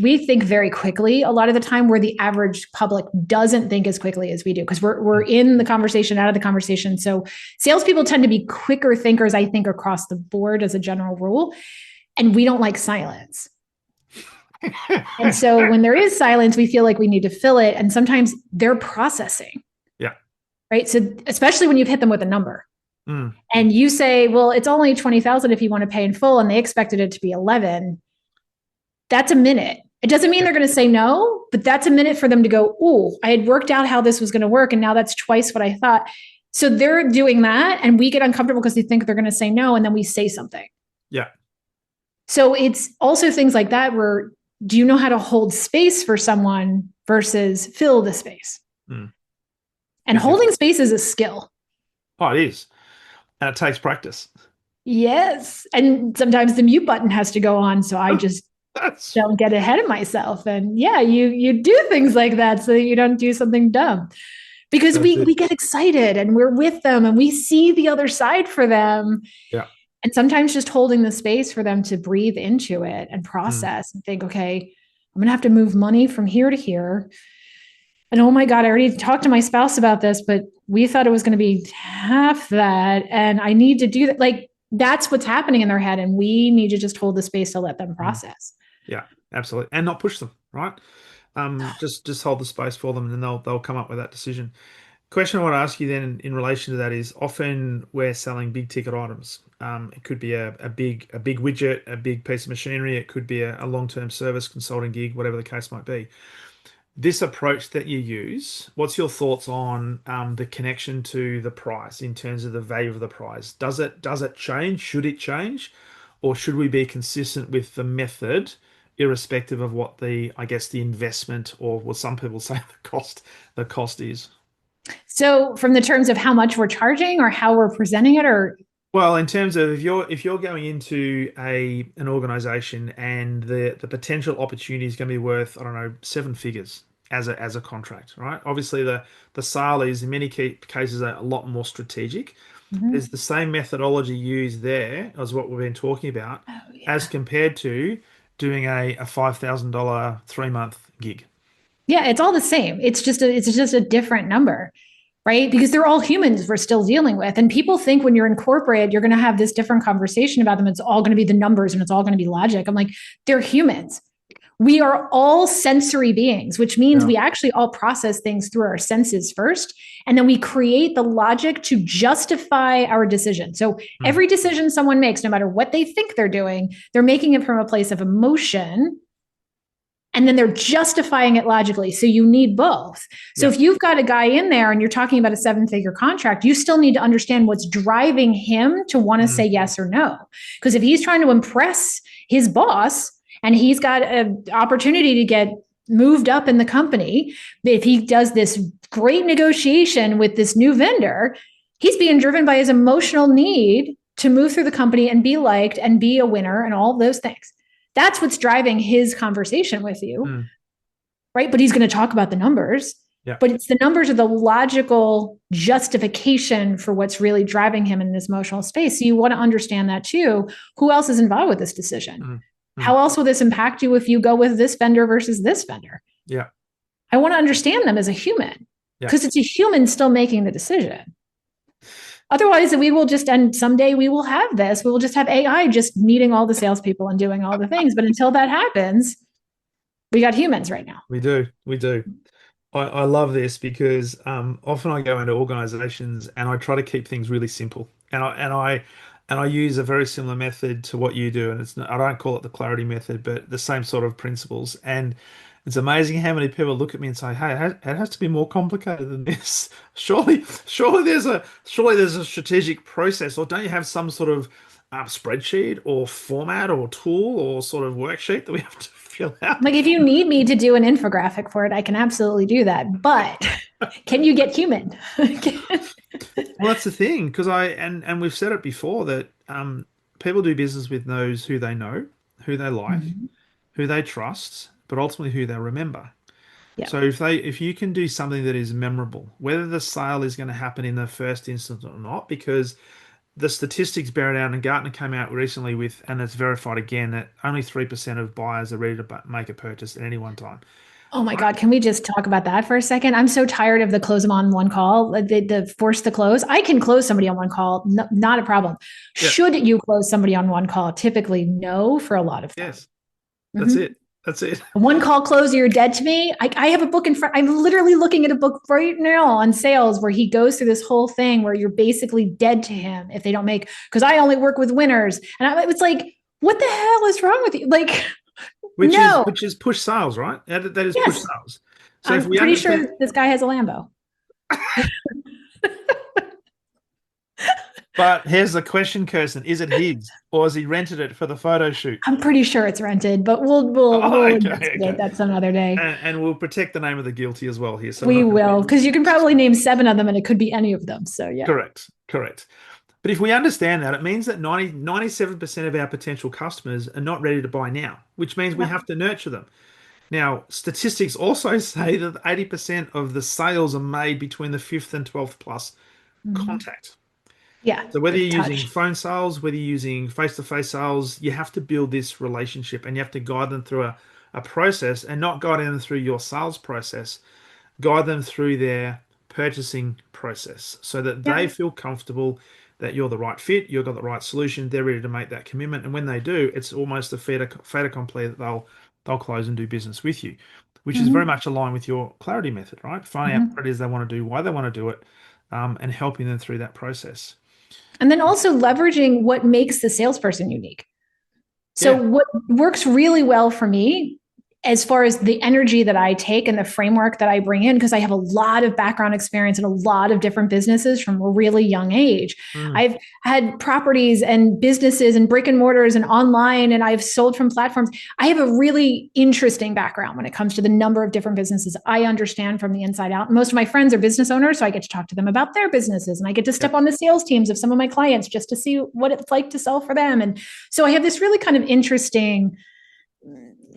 S2: we think very quickly. A lot of the time where the average public doesn't think as quickly as we do because we're
S1: Mm.
S2: in the conversation, out of the conversation. So salespeople tend to be quicker thinkers, I think, across the board as a general rule. And we don't like silence. And so when there is silence, we feel like we need to fill it. And sometimes they're processing,
S1: Yeah.
S2: right? So especially when you've hit them with a number
S1: Mm.
S2: and you say, well, it's only 20,000 if you want to pay in full, and they expected it to be 11. That's a minute. It doesn't mean
S1: Yeah.
S2: they're going to say no, but that's a minute for them to go, "Oh, I had worked out how this was going to work. And now that's twice what I thought." So they're doing that. And we get uncomfortable because they think they're going to say no. And then we say something.
S1: Yeah.
S2: So it's also things like that where do you know how to hold space for someone versus fill the space?
S1: Mm.
S2: And
S1: Big
S2: holding
S1: difference.
S2: space is a skill.
S1: Oh, it is. And it takes practice.
S2: Yes. And sometimes the mute button has to go on. So I just
S1: That's
S2: don't get ahead of myself. And yeah, you do things like that so that you don't do something dumb. Because
S1: that's
S2: we
S1: it.
S2: get excited and we're with them and we see the other side for them.
S1: Yeah.
S2: And sometimes just holding the space for them to breathe into it and
S1: Mm.
S2: process and think, okay, I'm going to have to move money from here to here. And oh my God, I already talked to my spouse about this, but we thought it was going to be half that. And I need to do that. Like that's what's happening in their head. And we need to just hold the space to let them
S1: Mm.
S2: process.
S1: Yeah, absolutely. And not push them, right? Just hold the space for them and then they'll come up with that decision. Question I want to ask you then in relation to that is often we're selling big ticket items. It could be a big widget, a big piece of machinery. It could be a long-term service consulting gig, whatever the case might be. this approach that you use, what's your thoughts on the connection to the price in terms of the value of the prize? Does it change? Should it change? Or should we be consistent with the method, irrespective of what the, I guess, the investment or what some people say the cost is?
S2: So, from the terms of how much we're charging or how we're presenting it, or
S1: Well, in terms of if you're going into an organization and the potential opportunity is going to be worth, I don't know, seven figures as a contract, right? Obviously, the sale is in many cases a lot more strategic. Is
S2: Mhm.
S1: the same methodology used there as what we've been talking about,
S2: Oh,
S1: as
S2: yeah.
S1: compared to doing a $5,000 3-month gig?
S2: Yeah, it's all the same. It's just a different number, right? Because they're all humans we're still dealing with. And people think when you're incorporated, you're going to have this different conversation about them. It's all going to be the numbers and it's all going to be logic. I'm like, they're humans. We are all sensory beings, which means
S1: Yeah.
S2: we actually all process things through our senses first. And then we create the logic to justify our decision. So
S1: Mm,
S2: every decision someone makes, no matter what they think they're doing, they're making it from a place of emotion, and then they're justifying it logically. So you need both. So
S1: yeah.
S2: if you've got a guy in there and you're talking about a 7-figure contract, you still need to understand what's driving him to want to say
S1: Mm,
S2: yes or no. Because if he's trying to impress his boss and he's got an opportunity to get moved up in the company, if he does this great negotiation with this new vendor, he's being driven by his emotional need to move through the company and be liked and be a winner and all of those things. That's what's driving his conversation with you,
S1: mm,
S2: right? But he's going to talk about the numbers.
S1: yeah.
S2: But it's the numbers are the logical justification for what's really driving him in this emotional space. So you want to understand that too. Who else is involved with this decision?
S1: Mm, mm,
S2: How else will this impact you if you go with this vendor versus this vendor?
S1: yeah.
S2: I want to understand them as a human
S1: Yeah.
S2: because it's a human still making the decision. Otherwise, we will just, and someday we will have this, we will just have AI just meeting all the salespeople and doing all the things. But until that happens, we got humans right now.
S1: We do. We do. I love this because often I go into organizations and I try to keep things really simple, and I use a very similar method to what you do, and it's not, I don't call it the clarity method, but the same sort of principles. And it's amazing how many people look at me and say, "Hey, it has to be more complicated than this. Surely there's a strategic process, or don't you have some sort of spreadsheet or format or tool or sort of worksheet that we have to fill out?"
S2: Like, if you need me to do an infographic for it, I can absolutely do that. But can you get human?
S1: Well, that's the thing, because and we've said it before that people do business with those who they know, who they like,
S2: Mhm.
S1: who they trust, but ultimately who they remember.
S2: Yeah.
S1: So if you can do something that is memorable, whether the sale is going to happen in the first instance or not, because the statistics bear it out, and Gartner came out recently with, and it's verified again, that only 3% of buyers are ready to make a purchase at any one time.
S2: Oh my
S1: Right?
S2: God. Can we just talk about that for a second? I'm so tired of the close them on one call, the force the close. I can close somebody on one call, no, not a problem.
S1: Yeah.
S2: Should you close somebody on one call? Typically, no, for a lot of them.
S1: Yes. That's
S2: Mhm.
S1: it. That's it.
S2: One call close, you're dead to me. I have a book in front. I'm literally looking at a book right now on sales where he goes through this whole thing where you're basically dead to him if they don't make, because I only work with winners. And it's like, what the hell is wrong with you? Like,
S1: Which is
S2: no.
S1: which is push sales, right? That is push
S2: Yes.
S1: sales. So if
S2: I'm
S1: we
S2: pretty
S1: understand,
S2: sure this guy has a Lambo.
S1: but here's the question, Kirsten: is it his, or has he rented it for the photo shoot?
S2: I'm pretty sure it's rented, but we'll
S1: Oh, okay,
S2: investigate
S1: okay.
S2: that some other day.
S1: And we'll protect the name of the guilty as well here, so we're
S2: We
S1: not going to
S2: will,
S1: be
S2: because you can probably name 7 of them and it could be any of them. So yeah.
S1: correct, correct. But if we understand that, it means that 97% of our potential customers are not ready to buy now, which means we
S2: Yeah.
S1: have to nurture them. Now, statistics also say that 80% of the sales are made between the fifth and 12th plus
S2: Mhm.
S1: contact.
S2: Yeah.
S1: So whether
S2: The
S1: you're using
S2: touch.
S1: phone sales, whether you're using face-to-face sales, you have to build this relationship and you have to guide them through a process, and not guide them through your sales process, guide them through their purchasing process so that
S2: Yeah.
S1: they feel comfortable that you're the right fit, you've got the right solution, they're ready to make that commitment. And when they do, it's almost a fait accompli that they'll close and do business with you, which is very
S2: Mhm.
S1: much aligned with your clarity method, right? Finding out
S2: Mhm.
S1: what it is they want to do, why they want to do it, and helping them through that process.
S2: And then also leveraging what makes the salesperson unique. So
S1: Yeah.
S2: what works really well for me as far as the energy that I take and the framework that I bring in, because I have a lot of background experience in a lot of different businesses from a really young age.
S1: Mm.
S2: I've had properties and businesses and brick and mortars and online, and I've sold from platforms. I have a really interesting background when it comes to the number of different businesses I understand from the inside out. Most of my friends are business owners, so I get to talk to them about their businesses, and I get to step
S1: Yep.
S2: on the sales teams of some of my clients just to see what it's like to sell for them. And so I have this really kind of interesting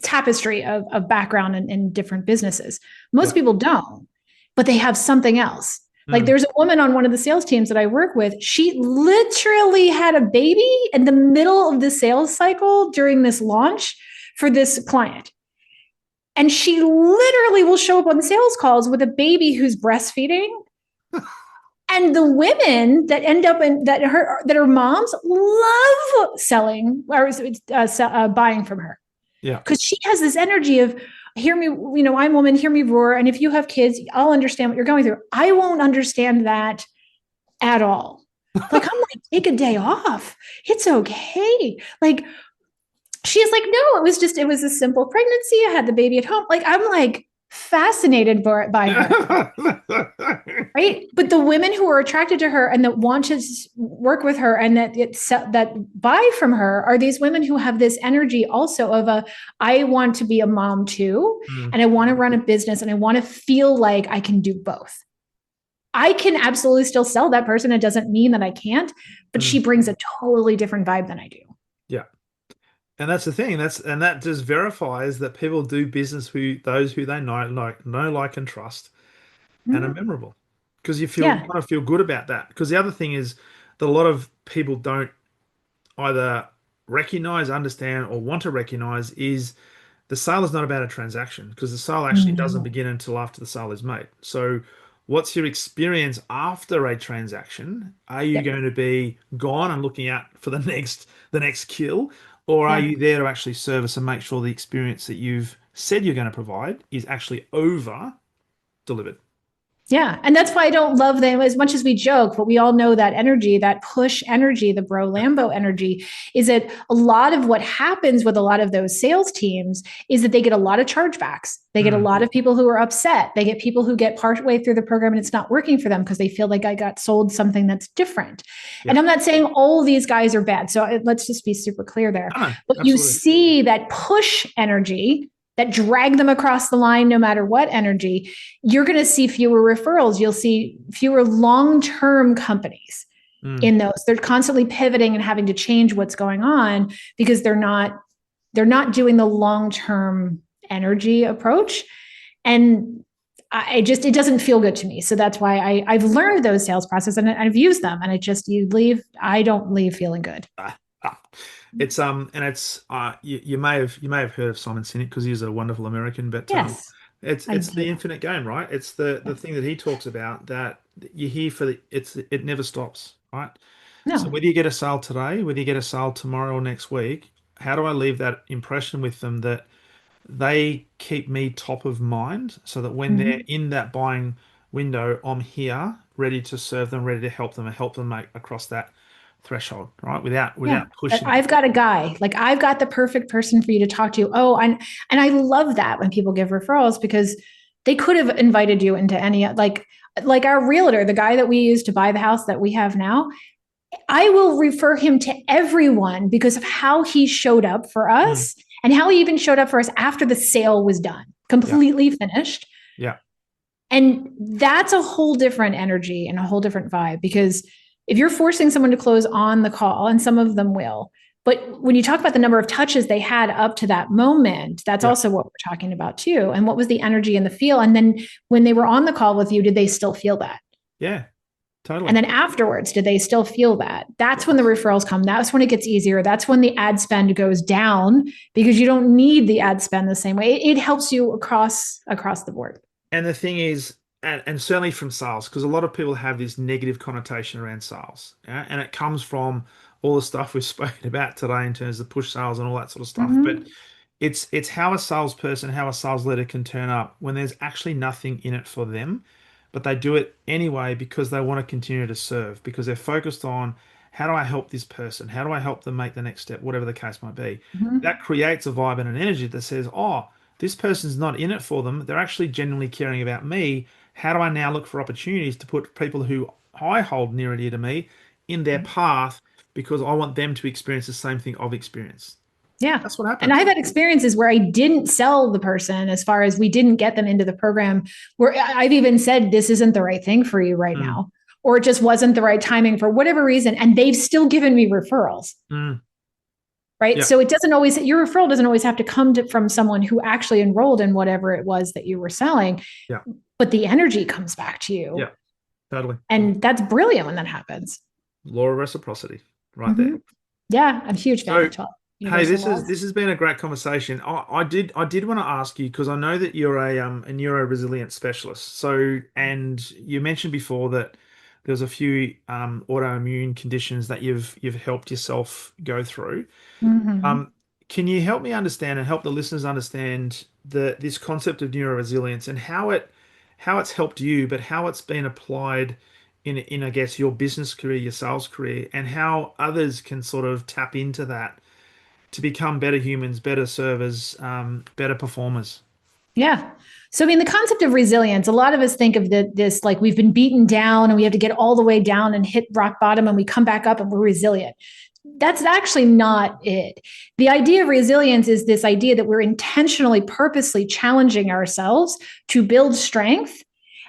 S2: tapestry of background in different businesses. Most
S1: Yep.
S2: people don't, but they have something else. Like
S1: Mm.
S2: there's a woman on one of the sales teams that I work with. She literally had a baby in the middle of the sales cycle during this launch for this client. And she literally will show up on sales calls with a baby who's breastfeeding. And the women that end up in that are moms love selling or buying from her,
S1: Yeah.
S2: because she has this energy of, hear me, I'm a woman, hear me roar. And if you have kids, I'll understand what you're going through. I won't understand that at all. Like, I'm like, take a day off. It's okay. Like, she's like, no, it was a simple pregnancy. I had the baby at home. Like, I'm like fascinated by her. Right. But the women who are attracted to her and that want to work with her and that buy from her are these women who have this energy also of I want to be a mom too.
S1: Mm.
S2: And I want to run a business and I want to feel like I can do both. I can absolutely still sell that person. It doesn't mean that I can't, but she
S1: Mm.
S2: brings a totally different vibe than I do.
S1: Yeah. And that's the thing. That just verifies that people do business those who they know, like, and trust, and are
S2: Mm-hmm.
S1: memorable. Because you
S2: Yeah.
S1: want to feel good about that. Because the other thing is that a lot of people don't either recognize, understand, or want to recognize is the sale is not about a transaction, because the sale actually doesn't
S2: No.
S1: begin until after the sale is made. So, what's your experience after a transaction? Are you
S2: Yep.
S1: going to be gone and looking out for the next kill, or are
S2: Yeah.
S1: you there to actually service and make sure the experience that you've said you're going to provide is actually over delivered?
S2: Yeah. And that's why I don't love them as much as we joke, but we all know that energy, that push energy, the bro
S1: Yeah.
S2: Lambo energy, is that a lot of what happens with a lot of those sales teams is that they get a lot of chargebacks. They get a
S1: Mm.
S2: lot of people who are upset. They get people who get partway through the program and it's not working for them because they feel like I got sold something that's different. And
S1: Yeah.
S2: I'm not saying all of these guys are bad. So let's just be super clear there.
S1: No, no,
S2: But you
S1: absolutely.
S2: see that push energy that drag them across the line no matter what energy, you're going to see fewer referrals. You'll see fewer long-term companies
S1: Mm.
S2: in those. They're constantly pivoting and having to change what's going on because they're not doing the long-term energy approach. And it doesn't feel good to me. So that's why I've learned those sales processes and I've used them. And I don't leave feeling good.
S1: Ah, ah. It's and it's you may have heard of Simon Sinek because he's a wonderful American, but
S2: Yes, I
S1: it's
S2: do.
S1: the infinite game, right? It's the thing that he talks about, that you're here for it never stops, right? So
S2: No.
S1: whether you get a sale today, whether you get a sale tomorrow or next week, how do I leave that impression with them that they keep me top of mind, so that when they're
S2: Mhm.
S1: in that buying window, I'm here, ready to serve them, ready to help them, and help them make across that threshold, right? Without
S2: Yeah.
S1: pushing them.
S2: I've got a guy, like I've got the perfect person for you to talk to. Oh, and I love that when people give referrals because they could have invited you into any like our realtor, the guy that we used to buy the house that we have now. I will refer him to everyone because of how he showed up for
S1: Mm.
S2: us and how he even showed up for us after the sale was done,
S1: Yeah,
S2: completely finished.
S1: yeah.
S2: And that's a whole different energy and a whole different vibe because if you're forcing someone to close on the call, and some of them will, but when you talk about the number of touches they had up to that moment, that's
S1: Yeah,
S2: also what we're talking about too. And what was the energy and the feel? And then when they were on the call with you, did they still feel that?
S1: yeah,
S2: And
S1: totally.
S2: then afterwards, did they still feel that? That's when the
S1: Yes.
S2: referrals come. That's when it gets easier. That's when the ad spend goes down because you don't need the ad spend the same way. It helps you across the board.
S1: And the thing is, and certainly from sales, because a lot of people have this negative connotation around sales, yeah? And it comes from all the stuff we've spoken about today in terms of push sales and all that sort of stuff. But
S2: Mm-hmm.
S1: it's how a salesperson, how a sales leader can turn up when there's actually nothing in it for them, but they do it anyway because they want to continue to serve, because they're focused on, how do I help this person? How do I help them make the next step, whatever the case might be?
S2: Mm-hmm.
S1: That creates a vibe and an energy that says, oh, this person's not in it for them. They're actually genuinely caring about me. How do I now look for opportunities to put people who I hold near and dear to me in their path because I want them to experience the same thing I've experienced.
S2: Yeah.
S1: That's what
S2: And
S1: happens.
S2: I've had experiences where I didn't sell the person as far as we didn't get them into the program, where I've even said, this isn't the right thing for you right
S1: Mm,
S2: now, or it just wasn't the right timing for whatever reason. And they've still given me referrals.
S1: mm,
S2: Right.
S1: yeah,
S2: So it doesn't always, your referral doesn't always have to come from someone who actually enrolled in whatever it was that you were selling,
S1: yeah,
S2: but the energy comes back to
S1: yeah,
S2: you.
S1: totally.
S2: And that's brilliant when that happens.
S1: Law of reciprocity, right there.
S2: Mm-hmm. Yeah. I'm a huge fan
S1: So,
S2: of 12
S1: hey,
S2: universal laws.
S1: this has been a great conversation. I did want to ask you because I know that you're a neuro resilience specialist. So, and you mentioned before that there's a few autoimmune conditions that you've helped yourself go through.
S2: Mm-hmm.
S1: Um, can you help me understand and help the listeners understand this concept of neuro resilience and how it's helped you, but how it's been applied in I guess your business career, your sales career, and how others can sort of tap into that to become better humans, better servers, better performers.
S2: Yeah. So, I mean, the concept of resilience, a lot of us think of this like we've been beaten down and we have to get all the way down and hit rock bottom and we come back up and we're resilient. That's actually not it. The idea of resilience is this idea that we're intentionally, purposely challenging ourselves to build strength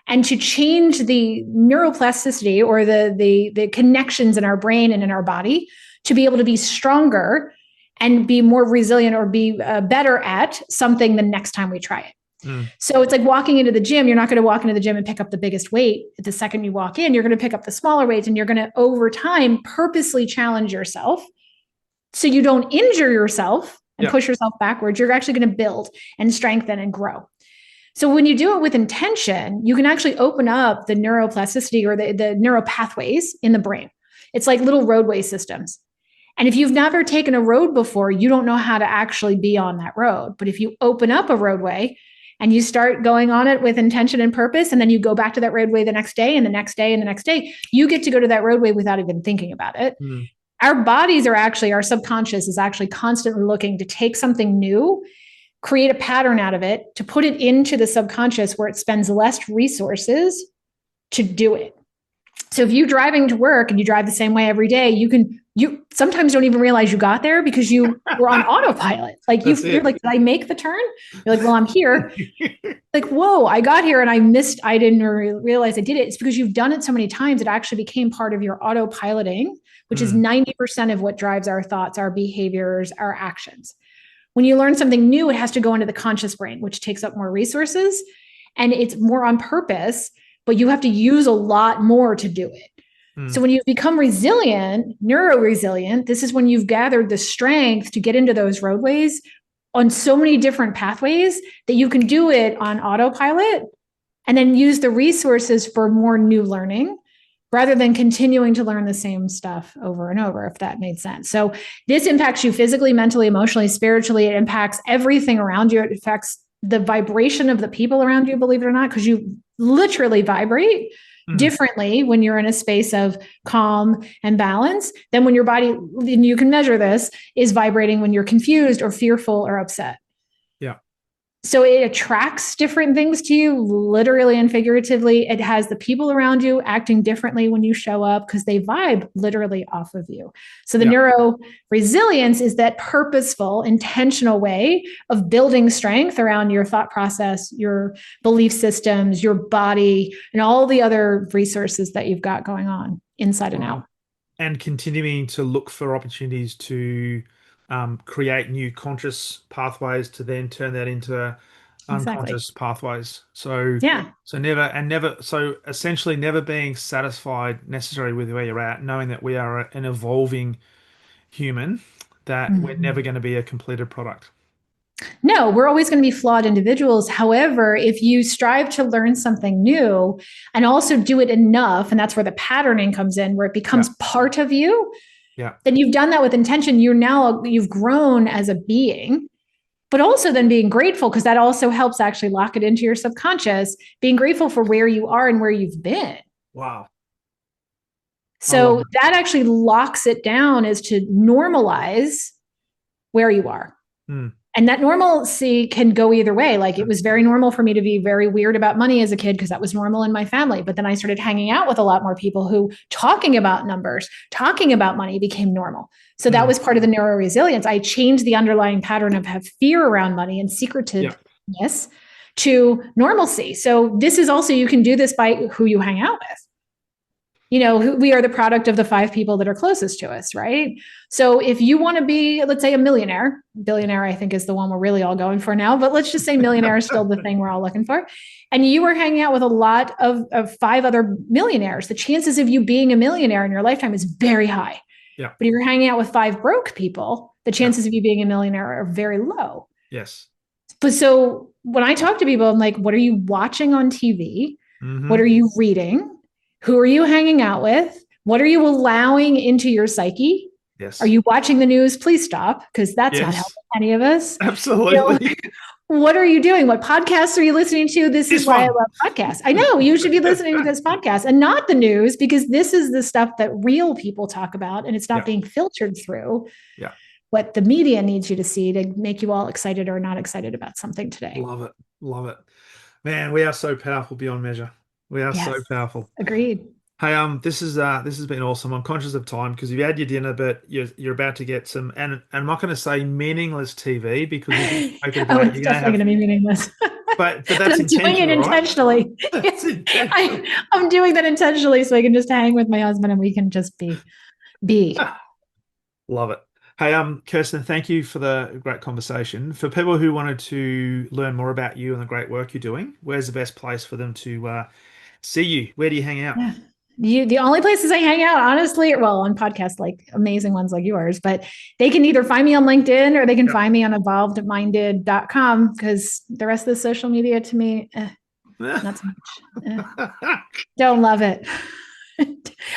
S2: and to change the neuroplasticity or the connections in our brain and in our body to be able to be stronger and be more resilient or be better at something the next time we try it.
S1: Mm,
S2: So it's like walking into the gym. You're not going to walk into the gym and pick up the biggest weight. The second you walk in, you're going to pick up the smaller weights and you're going to, over time, purposely challenge yourself so you don't injure yourself and
S1: yeah.
S2: push yourself backwards. You're actually going to build and strengthen and grow. So when you do it with intention, you can actually open up the neuroplasticity or the neural pathways in the brain. It's like little roadway systems. And if you've never taken a road before, you don't know how to actually be on that road. But if you open up a roadway and you start going on it with intention and purpose, and then you go back to that roadway the next day and the next day and the next day, you get to go to that roadway without even thinking about it.
S1: Mm,
S2: Our bodies are actually, our subconscious is actually constantly looking to take something new, create a pattern out of it, to put it into the subconscious where it spends less resources to do it. So if you're driving to work and you drive the same way every day, you sometimes don't even realize you got there because you were on autopilot. Like
S1: that's
S2: you're
S1: it.
S2: like, did I make the turn? You're like, well, I'm here. Like, whoa, I got here and I didn't realize I did it. It's because you've done it so many times, it actually became part of your autopiloting, which is
S1: Mm,
S2: 90% of what drives our thoughts, our behaviors, our actions. When you learn something new, it has to go into the conscious brain, which takes up more resources and it's more on purpose, but you have to use a lot more to do it. So
S1: mm,
S2: when you become resilient, neuro resilient, this is when you've gathered the strength to get into those roadways on so many different pathways that you can do it on autopilot and then use the resources for more new learning rather than continuing to learn the same stuff over and over, if that made sense. So this impacts you physically, mentally, emotionally, spiritually. It impacts everything around you. It affects the vibration of the people around you, believe it or not, because you literally vibrate
S1: mm.
S2: differently when you're in a space of calm and balance than when your body, and you can measure this, is vibrating when you're confused or fearful or upset.
S1: Yeah.
S2: So it attracts different things to you, literally and figuratively. It has the people around you acting differently when you show up because they vibe literally off of you. So the
S1: Yeah.
S2: neuro resilience is that purposeful, intentional way of building strength around your thought process, your belief systems, your body, and all the other resources that you've got going on inside and out.
S1: Wow. And continuing to look for opportunities to create new conscious pathways to then turn that into
S2: Exactly.
S1: unconscious pathways. So,
S2: Yeah.
S1: so essentially never being satisfied necessarily with where you're at, knowing that we are an evolving human, that we're never
S2: Mhm.
S1: going to be a completed product.
S2: No, we're always going to be flawed individuals. However, if you strive to learn something new and also do it enough, and that's where the patterning comes in, where it
S1: Yeah.
S2: becomes part of you,
S1: Yeah.
S2: then you've done that with intention. You've grown as a being, but also then being grateful because that also helps actually lock it into your subconscious, being grateful for where you are and where you've been.
S1: Wow. I love
S2: So that actually locks it down as to normalize where you are.
S1: it.
S2: And that normalcy can go either way. Like it was very normal for me to be very weird about money as a kid because that was normal in my family. But then I started hanging out with a lot more people who talking about numbers, talking about money became normal. So that was part of the neuroresilience. I changed the underlying pattern of have fear around money and secretiveness to normalcy. So this is also, you can do this by who you hang out with. You know, we are the product of the 5 people that are closest to us, right? So if you want to be, let's say, a millionaire, billionaire, I think is the one we're really all going for now, but let's just say millionaire is still the thing we're all looking for. And you were hanging out with a lot of 5 other millionaires. The chances of you being a millionaire in your lifetime is very high.
S1: Yeah.
S2: But if you're hanging out with 5 broke people, the chances of you being a millionaire are very low.
S1: Yes.
S2: But so when I talk to people, I'm like, what are you watching on TV? What are you reading? Who are you hanging out with? What are you allowing into your psyche?
S1: Yes.
S2: Are you watching the news? Please stop, because that's not helping any of us.
S1: Absolutely.
S2: You know, what are you doing? What podcasts are you listening to? This is why I love podcasts. I know you should be listening to this podcast and not the news, because this is the stuff that real people talk about, and it's not being filtered through what the media needs you to see to make you all excited or not excited about something today.
S1: Love it. Love it. Man, we are so powerful beyond measure. We are so powerful.
S2: Agreed.
S1: Hey, this has been awesome. I'm conscious of time because you've had your dinner, but you're about to get some, and I'm not going to say meaningless TV because
S2: it's definitely going to be meaningless.
S1: But that's
S2: I'm doing it intentionally.
S1: Right? That's intentional.
S2: I'm doing that intentionally so I can just hang with my husband and we can just be.
S1: Love it. Hey, Kirstin, thank you for the great conversation. For people who wanted to learn more about you and the great work you're doing, where's the best place for them to see you? Where do you hang out?
S2: The only places I hang out, honestly, well, on podcasts like amazing ones like yours, but they can either find me on LinkedIn or they can find me on evolvedminded.com, because the rest of the social media to me, not so much. Don't love it.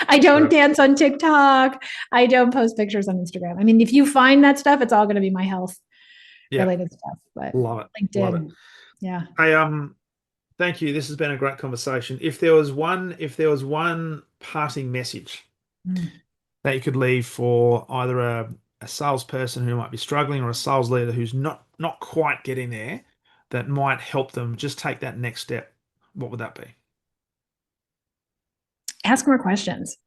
S2: I don't dance on TikTok. I don't post pictures on Instagram. I mean, if you find that stuff, it's all going to be my health related stuff. But
S1: love it.
S2: LinkedIn,
S1: love it.
S2: Yeah.
S1: Hey, thank you. This has been a great conversation. If there was one parting message that you could leave for either a salesperson who might be struggling or a sales leader who's not quite getting there, that might help them just take that next step, what would that be?
S2: Ask more questions.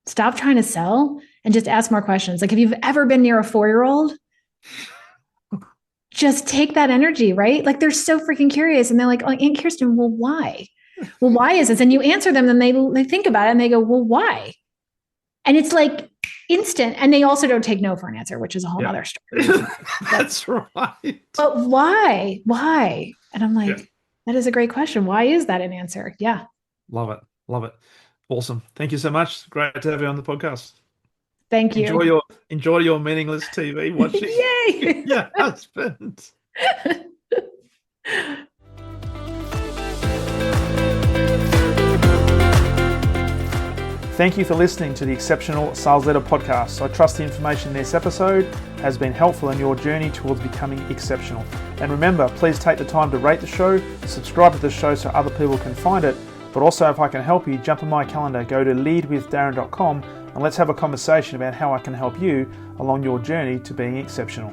S2: Stop trying to sell and just ask more questions. Like if you've ever been near a 4-year-old, just take that energy, right? Like they're so freaking curious and they're like, oh, Aunt Kirstin, well, why? Well, why is this? And you answer them and they think about it and they go, well, why? And it's like instant. And they also don't take no for an answer, which is a whole other story.
S1: That's right.
S2: But why? Why? And I'm like, that is a great question. Why is that an answer? Yeah.
S1: Love it. Love it. Awesome. Thank you so much. Great to have you on the podcast.
S2: Thank you.
S1: Enjoy your meaningless TV watching.
S2: Yay!
S1: Your husband. Thank you for listening to the Exceptional Sales Leader Podcast. I trust the information in this episode has been helpful in your journey towards becoming exceptional. And remember, please take the time to rate the show, subscribe to the show so other people can find it. But also, if I can help you, jump on my calendar, go to leadwithdarren.com and let's have a conversation about how I can help you along your journey to being exceptional.